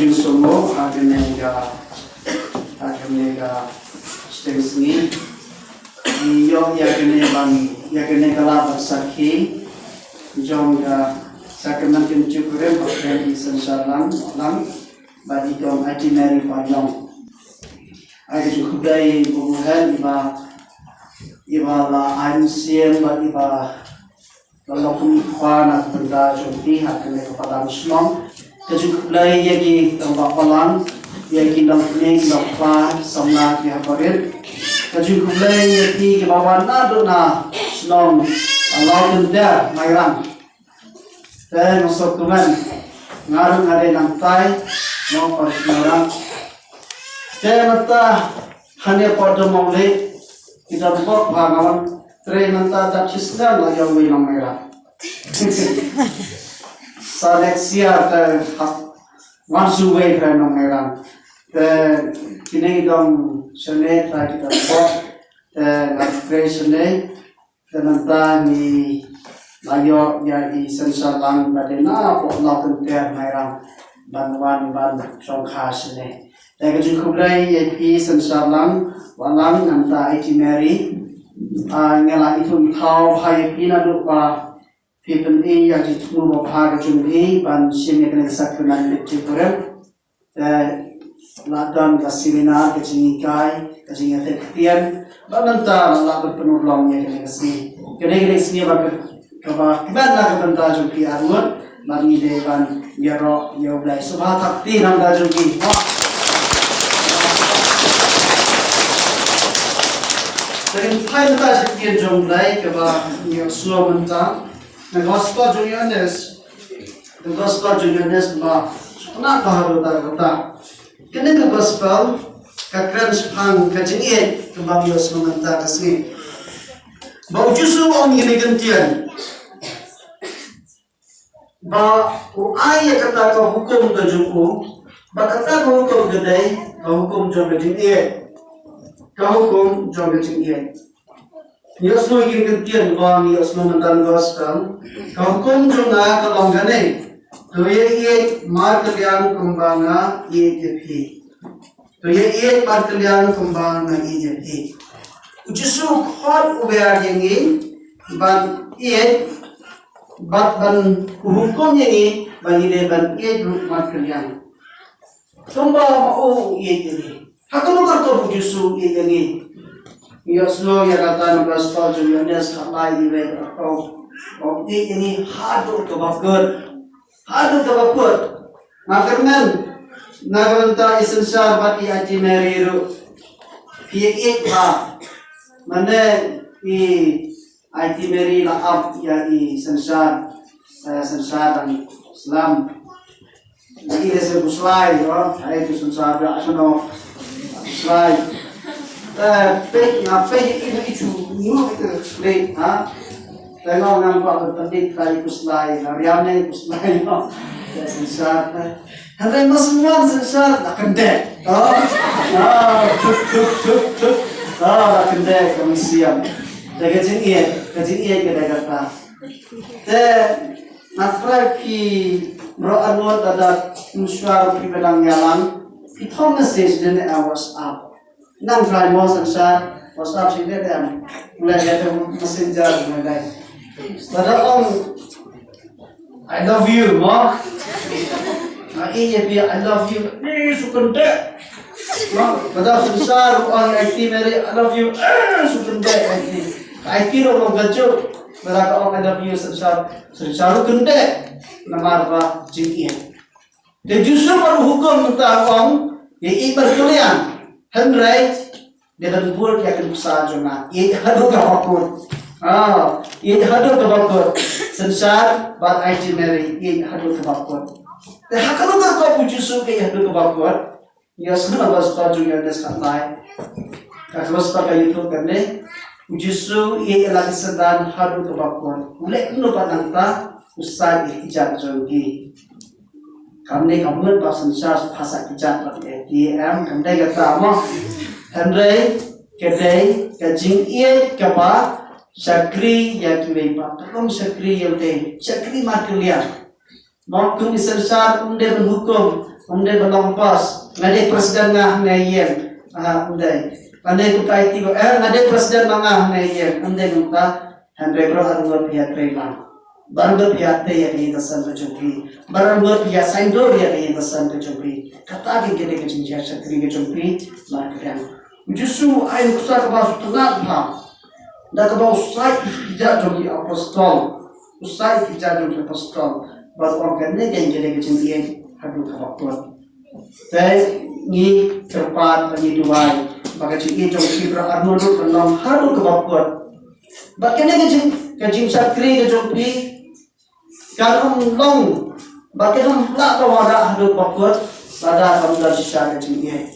jing somo agenega stengsi yo yagene kala bersakhi jong sakaman kencukure bakal di sensalang lang bagi dong itinerary panjang ada juga dari bukan iba la ansiem iba kalau kumpulan nak benda jomti haknya kepada Islam kejuk lagi yagi tempat palang yagi dalamnya dapat samna dihabarin kejuk lagi yagi kebawana dona Islam Allah tenda mairang dan masuk tuan ngarung ada nantai mau persiapan dan nanti hanya pada mulai kita buat pangawan tren nanti tak cisna lagi awal namanya seleksi ada masuk awal tren namanya dan kini dong seni tadi kita buat dan seni dan nanti layo jadi sensalang badena pokok penting merang bantuan songkha sini. Dan kejukurai yaitu sensalang walang nanti itinerary ngela itu tahu hai pina lupa pipen yang ditemu bahag jumbi ban sini kena sakrenan dicipure ladan kasiminar kecinikai kecingatian bananta la berpenolongnya kena kasih kena sini kaba kibanda kabanta jumpi arun bagi dewan yaro yoblai subha takti nanda jumpi dan time kita sekian jumlai kaba Yosua mentang the gospel Johannes ba na kaharo ta kene the gospel kakran sepang kajingiet kaba Yosua mentang kasih ba ujusu om ini gantian ba uai kata ka hukum ka juku ba kata ka hukum gadai ka hukum jong kajingiet ka hukum jong kajingiet Yosua ingin gantian ba Yosua mentang gospel ka hukum jong na ka longgane to ye mar kalyan kumbanga ye jepi to ye mar kalyan kumbanga ye jepi ujusu khot uber yengi ban ye ban hukum yengi ban ide ban ye mar kalyan tumba mau ye yengi hakunu karto ujusu ye yengi Yosua ya kata nabas kau Johannes kapai ibe kau ye yengi hadu kebakut makarnan nagaranta esensial bati itinerary ru pie mana i itinerary la up ya i sensar dan Islam lagi desa buslai yo ai tu sensar da asono buslai pe itu new itu play ha tengok nampak penting kai buslai hariannya buslai yo sensar hari masmuan sensar nak kendek kendek kami siap. Kajin iya kita kata. Nafra ki merawat ada musyar pribadang yalang. Itu message dan WhatsApp. Nang try mau sensar WhatsApp sini dan mulai ada messenger mulai. Pada I love you, ma. Iya biar I love you. Ni sukendek. Pada sensar orang itinerary I love you. Sukendek ini. I kira orang gajo, mereka orang I love you sensar kendek. Namar ba jingian. Dan justru baru hukum tentang orang yang berkuliah, handwrite dengan buat yang besar juga. Ia hadu kapur. Ia hadu kapur. Sensar bat itinerary ia hadu kapur. Dan kalau kau justru ia hadu kapur, ia semua bahasa juga ada sekali. Kalau sebagai itu kerana justru ia lagi sedang hadu kapur. Mulai lupa nanta usai ikhtijar jogi. Kami kamu bahasa Indonesia bahasa ikhtijar pakai ATM. Kami kata mo, Henry kedai kajing ia kapa sakri ya kiwei pa. Kalau sakri yang teh sakri makuliah. Mau kami sensar unde berhukum Andai belum pas, ngadai presiden ngah ngayen, andai. Andai tu kai tigo, ngadai presiden ngah ngayen, andai nungka, andai bro arungot pihak terima. Barang pihak te ya ini kesan kejumpi, barang pihak saindo ya ini kesan kejumpi. Kata kita kejumpi sakri kejumpi, marketing. Justru air besar kebas tengah ham, dah kebas usai tidak jumpi apostol, usai tidak jumpi apostol. Baru orang kene yang jadi kejumpi hadu kabaktuan. Tapi ni terpat bagi duai, bagi ciri jumpi berarnoduk dalam hadu kabaktuan. Bagaimana kejumpi sakri kejumpi? Kalau long, bagaimana pula kau ada hadu bakut, pada kamu dah sisa kejadian.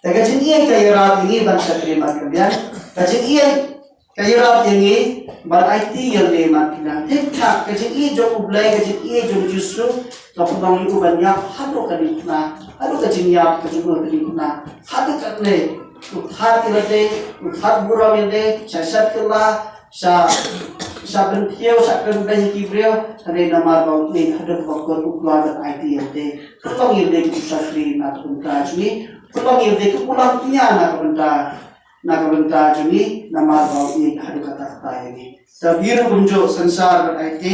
Tapi kejadian kaya rat ini bangsa terima kerjaan, kejadian kaya rat ini berit yang lima kena. Tidak kejadian jauh ubelai, kejadian jauh justru, kalau orang itu banyak hadu kerana, hadu kejadian kerana, hadu kerana, uthat kerana, uthat burang kerana, sesat kerana, sa bentiu sa ben kibrio hari nama bau ni ada bakor uklar dan IT yate kalau yelde ku sakri na tunta juni kalau yelde ku pulang punya na kabenta juni nama bau ni ada kata ini sabir bunjo sansar dan IT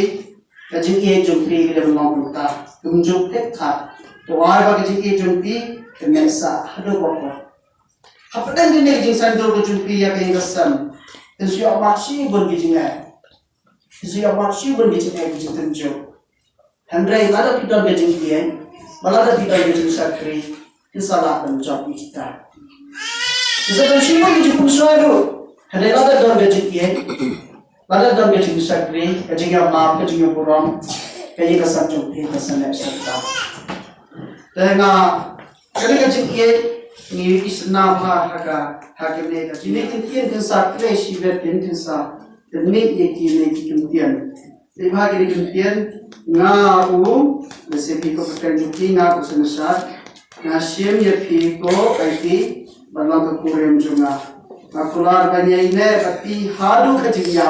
kajing ye jumpi ke dalam tunta bunjo tekha to ai ba kajing ye jumpi dengan sa ada bakor apa dan ni jing sandor jumpi ya ke ingasan Isu maksi pun bijingnya, isu maksi pun bijingnya bijing tenjo. Hendrai ada kita bijing kian, malah ada kita bijing sakri, isalah penjab kita. Jika semua bijing pusara, hendrai ada dalam bijing kian, ada dalam bijing sakri, kejingnya maaf, kejingnya kurang, kejingnya kesanjung, kesannya serta. Tengah, kejing kian. Ni isna ma hakim ne ka jine kintian kan sa kre shiver kintian sa tni ye ki kintian te bhag ni kintian nga u jese ki ko kan juki nga usanasar na siem ye phi ko aiti balang ko kurem junga na kular banyai ne pati hadu khajiya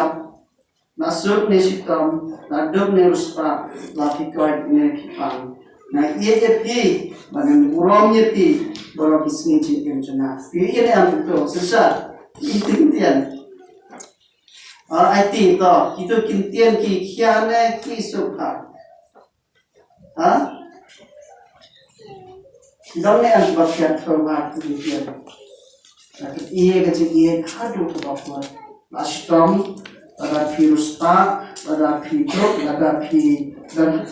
nasuk ne sitam na dub ne ruspa la ki ko ne kipang na ye phi balang urom ye phi Baru bisnis cium jenah. Ini yang itu susah. Itu kintian. IT itu kintian kiane kisuka. Jangan yang bagian terbaik kintian. Tapi ia kecil ia hadu kebakuan. Asam, ada virus tak, ada virus, ada virus dan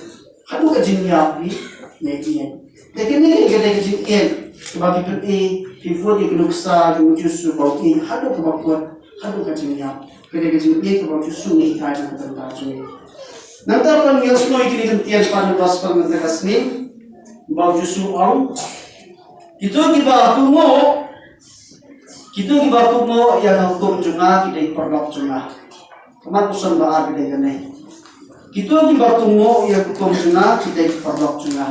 hadu kecil nyabi ia. Tapi ni kecil ia. Sebab itu before dia keluksa justru bau hadu kebakuan hadu kacingnya kecil kebau justru ni kaya nak terbaca. Nanti akan yosno ini kentian pada gospel menteras ni bau justru orang itu kita tumo yang hukum juga kita perlok juga. Kemat pesan bahar kita gini. Kita tumo yang hukum juga kita perlok juga.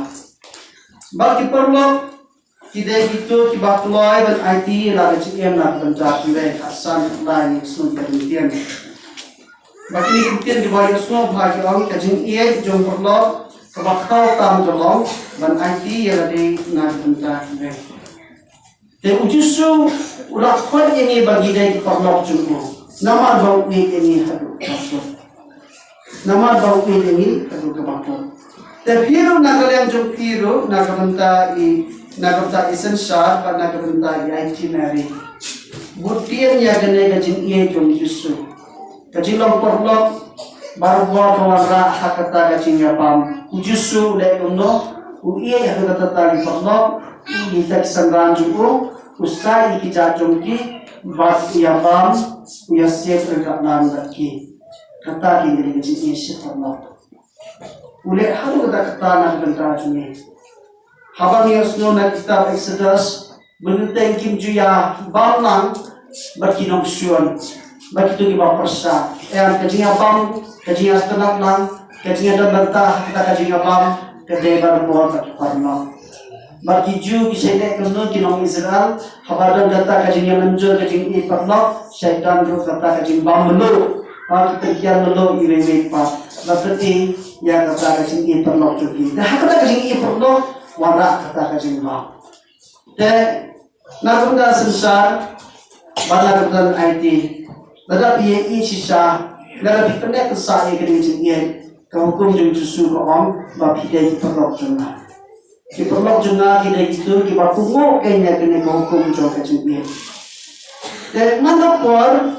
Bagi perlok kita itu tiba keluar dan IT lalu CM nak pencak kita kasan lain semua kejadian. Bagi ni kejadian di bawah semua bagi orang kejadian ia jom perlu kebakau tam tolong dan IT yang ada nak pencak kita. Dan justru ulah kuat ini bagi dia perlu juga. Nama bau ini hadu masuk. Nama bau ini hadu kebakau. Tapi hero nak kalian jom hero nak pencak Nagapta essential pada nagapta itinerary. Butian ya gane kajin iye jom Yesu. Kajin long porlok baru buat orang hakata kajin ya pam. Yesu le uno iye ya kata tali porlok kita kisandran juko usai kita jomki bas ya pam ya siap terkap nan lagi. Kata kini kajin iye siap porlok. Ule halu kata nagapta jomki. Habang yosno na kitab Exodus benuteng kim juya bamlang berkinong syuan begitu di bawah persa yang kajinya bam kajinya tenang lang kajinya dan bantah kita kajinya bam kedai baru buat parno bagi ju bisa dek kenu kinong Israel habadan data kajinya menjur kajinya parno syaitan ru kata kajinya bam melu kita kian melu irewe pa berarti yang kata kajinya parno juga dah kata kajinya parno wara kata kajing ma. Te nakunda sensar bala kedan IT. Lada piye sisa lada pi pendek kesah ye kene jingien. Kau hukum jeng susu kau ba pidai perlok juna. Ki perlok juna ki dai itu ki ba pungo kenya kene kau hukum jo kajing. Dan mandapor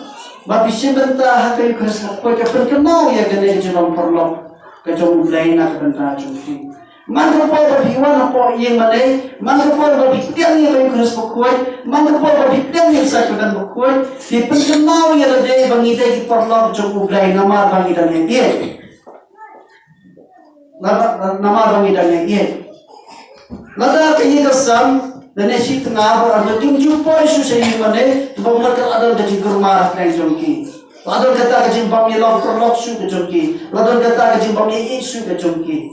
ba bisin benta hakai keras ko ka perkenau ya kene jong perlok ka jong lain nak benta jong. Mandapor ba biwan ko yang malay mandapor ba bitiang ya kene keras ko mandapor ba bitiang ya sa kan ko di perkenau ya de bangida ki perlok jong lain nama bangida ne ye. Nama bangida ne ye. Lada kini kasam dan esi tengah ada tinggi poin susah mana, bangsa ada jadi germar lain jongki. Lalu kata kajing bami lok su ke jongki. Lalu kata kajing bami isu ke jongki.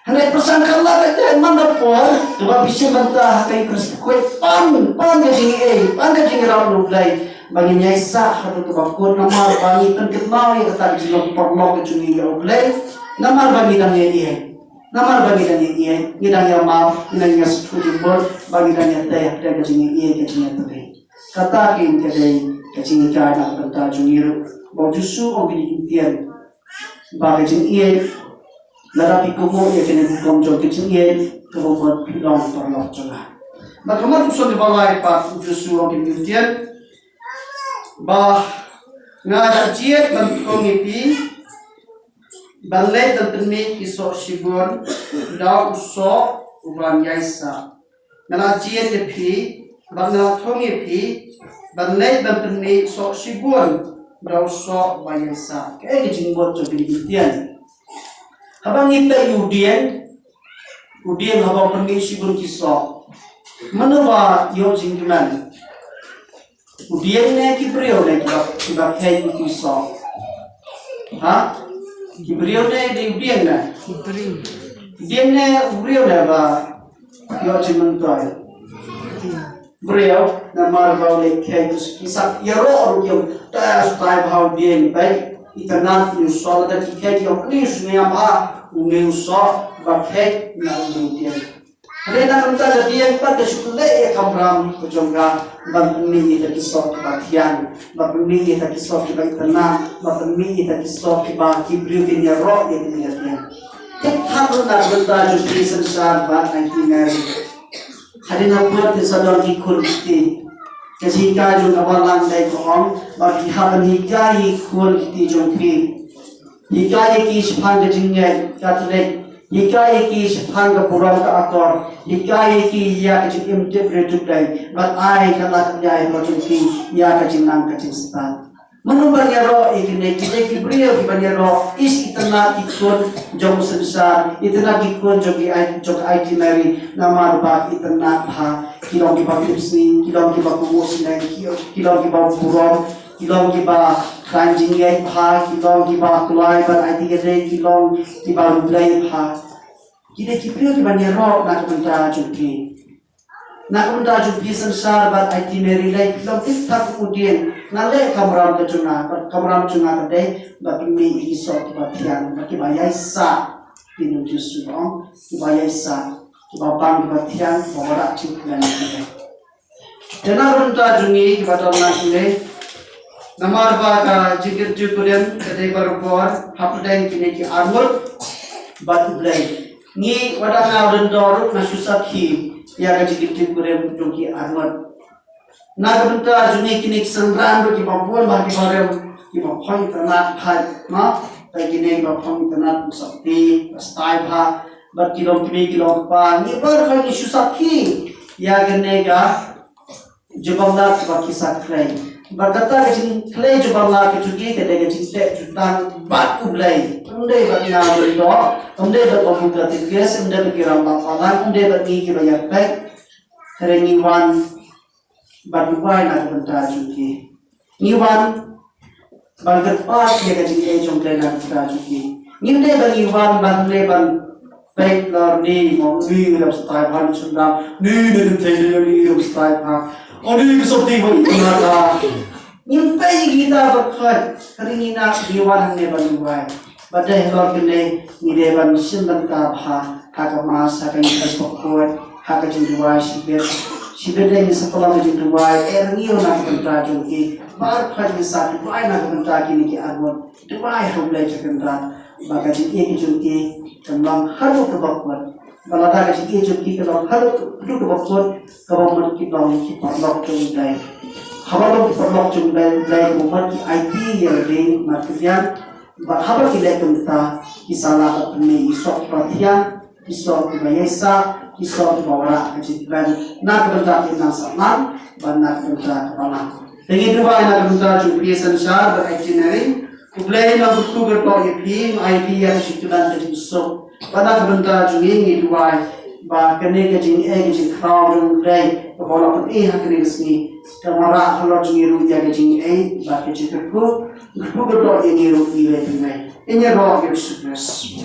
Hendak persangka lah kata mana pun, sebab bisa bantah kai persekut pan kajing ram lulai. Bagi nyaisa hatu kebakut nama bagi terkenal yang kata kajing perlok ke jongki lulai. Nama bagi namanya dia. Nama bagi dan ia, kita yang maaf, kita yang setuju pun bagi dan yang teh dan kecingnya ia kecingnya teh. Kata kim kedai kecingnya kaya nak benda junior, bau jusu orang impian. Bagi kecing ia, lada pikumu ia kena hukum jauh kecing ia, kemudian bilang terlalu cengah. Bagaimana usul di bawah pak jusu orang impian, bah ngajak jiat bentuk ngipi. Balai tertemi kisah sibun, dah usah uban yaisa. Nelajian jepi, bangla thongi pi, balai tertemi kisah sibun, dah usah bayasa. Kaya jinggot jadi bintian. Habang kita udian habang pergi sibun kisah. Mana ba yo jinggiman? Udian ne kibriyo ne kiba kaya kisah. Ha? Kibriyo ne di udian na. Udian ne ubriyo ne ba yo jimentoy. Briyo na marbaw le kaya kisah yaro or yo ta stay bhaw bien bai itanat ni sola da kaya yo ni sunya ba umi uso ba kaya na udian. Rena kanta da dia pa da shukle e kamram ko jonga ba ni da kisah ba kian ba ni da kisah ba itana ba ni da kisah ba kibriyo ni ro ye ni dia. Thakro na benda jo sansan ba ai ni hari nak di sadar di kulti, kesihka juga awalan dari kaum, bagi hal hikai kulti jompi, hikai kis pang jingnya katrik, hikai kis pang purau akor, hikai kis ya kecik imtip redukai, bat ai kata kerja jompi ya kecik nang kecik stan. Menumbarnya roh ikine kita kibriyo kibanya roh is itana ikut jom sensar itana ikut jog itinerary nama rupa itana ha kilong kiba kipsni kilong kiba kumusna kilong kiba purong kilong kiba kanjingay ha kilong kiba kulay ban itigere kilong kiba rulay ha kita kibriyo kibanya roh nakabenta jumpi nakabenta jumpi sensar ban itinerary lay kilong tiktak kemudian nale kamram cuna kadai bagi mi iso kibatian bagi bayaisa pinu jusu dong bayaisa kibabang kibatian bawarak cikulan ini. Jana runta jungi kibatam nasile namar baga jikir jukulen kadai barupor hapdai kini ki armur batu blai ni wadana runta nasusaki ya jikir jukulen jungi armur. Nagunta juni kini sangran ro kibabuan bagi barem kibapang tanat bhai na kini kibapang tanat sakti stai bha bar kilom pa ni bar khani susaki ya genega jubamla baki saklai bagata kini klai jubamla ke jugi ke dega jinte jutan bat ublai unde batna ro unde bat pamuka tiges unde kiram bapalan unde bat ni kibayak pai terengi wan baduai nak benda juki. Niwan banget pas dia kaji ejong nak benda juki. Ninde bagi wan bangle ban baik lor ni mau ni dalam style ban sunda ni dalam tele ni dalam style ha. Oni seperti mana? Nyimpai kita berkat hari ni nak niwan ne baduai. badai lor kene ni devan simban ka bha haka mas haka ni kasbokot haka jinduai sibet ni sekolah jinduai erniu nak bentar jongki bar khaj satu duai nak bentar kini ki arwon duai humlai cakendra maka jiki jongki tembang haru kebokot balada jiki jongki kalau haru kebokot government ki bang ki patlok jongdai habalok patlok jongdai umat ki IP yang ding markian habar kita tentang kisah pemilih isok perhatian, isok kebayasa, isok bawah kejutan, nak berita tentang saman, dan nak berita kepala. Dengan dua nak berita juga sensar berengineering, kemudian nak bertukar berdoa IP yang kejutan jadi isok. Pada berita juga ini dua, bah kene kejing crowd day, walaupun hakene kesini, kamera kalau jeng dia kejing bah kejing berdoa ini rugi lagi. Ini roh yang sukses.